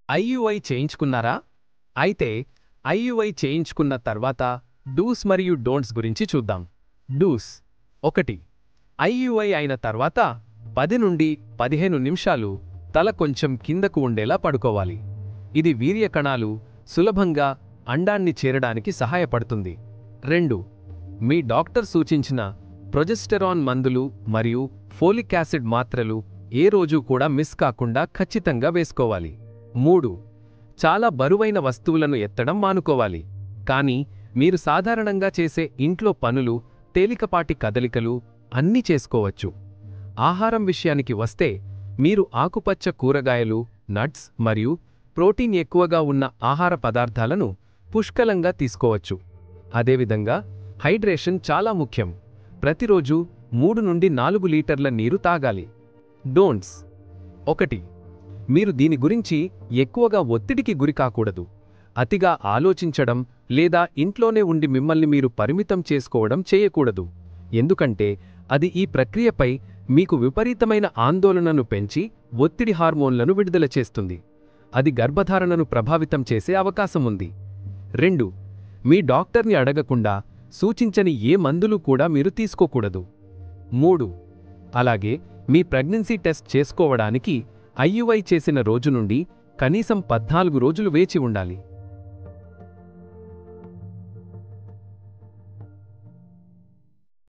IUI చేయించుకున్నారా? అయితే IUI చేయించుకున్న తర్వాత డూస్ మరియు డోంట్స్ గురించి చూద్దాం. డూస్ 1. ఐయుఐ అయిన తర్వాత 10 నుండి 15 నిమిషాలు తల కొంచెం కిందకు ఉండేలా పడుకోవాలి. ఇది వీర్య కణాలు సులభంగా అండాన్ని చేరడానికి సహాయపడుతుంది. 2. మీ డాక్టర్ సూచించిన ప్రొజెస్టెరాన్ మందులు మరియు ఫోలిక్ యాసిడ్ మాత్రలు ఏ రోజు కూడా మిస్ కాకుండా ఖచ్చితంగా వేసుకోవాలి. 3. చాలా బరువైన వస్తువులను ఎత్తడం మానుకోవాలి. కానీ మీరు సాధారణంగా చేసే ఇంట్లో పనులు, తేలికపాటి కదలికలు అన్నీ చేసుకోవచ్చు. ఆహారం విషయానికి వస్తే మీరు ఆకుపచ్చ కూరగాయలు, నట్స్ మరియు ప్రోటీన్ ఎక్కువగా ఉన్న ఆహార పదార్థాలను పుష్కలంగా తీసుకోవచ్చు. అదేవిధంగా హైడ్రేషన్ చాలా ముఖ్యం. ప్రతిరోజు 3 నుండి 4 లీటర్ల నీరు తాగాలి. డోంట్స్ 1. మీరు దీని గురించి ఎక్కువగా ఒత్తిడికి గురికాకూడదు. అతిగా ఆలోచించడం లేదా ఇంట్లోనే ఉండి మిమ్మల్ని మీరు పరిమితం చేసుకోవడం చేయకూడదు. ఎందుకంటే అది ఈ ప్రక్రియపై మీకు విపరీతమైన ఆందోళనను పెంచి ఒత్తిడి హార్మోన్లను విడుదల చేస్తుంది. అది గర్భధారణను ప్రభావితం చేసే అవకాశం ఉంది. 2. మీ డాక్టర్ని అడగకుండా సూచించని ఏ మందులు కూడా మీరు తీసుకోకూడదు. 3. అలాగే మీ ప్రెగ్నెన్సీ టెస్ట్ చేసుకోవడానికి ఐయుఐ చేసిన రోజు నుండి కనీసం 14 రోజులు వేచి ఉండాలి.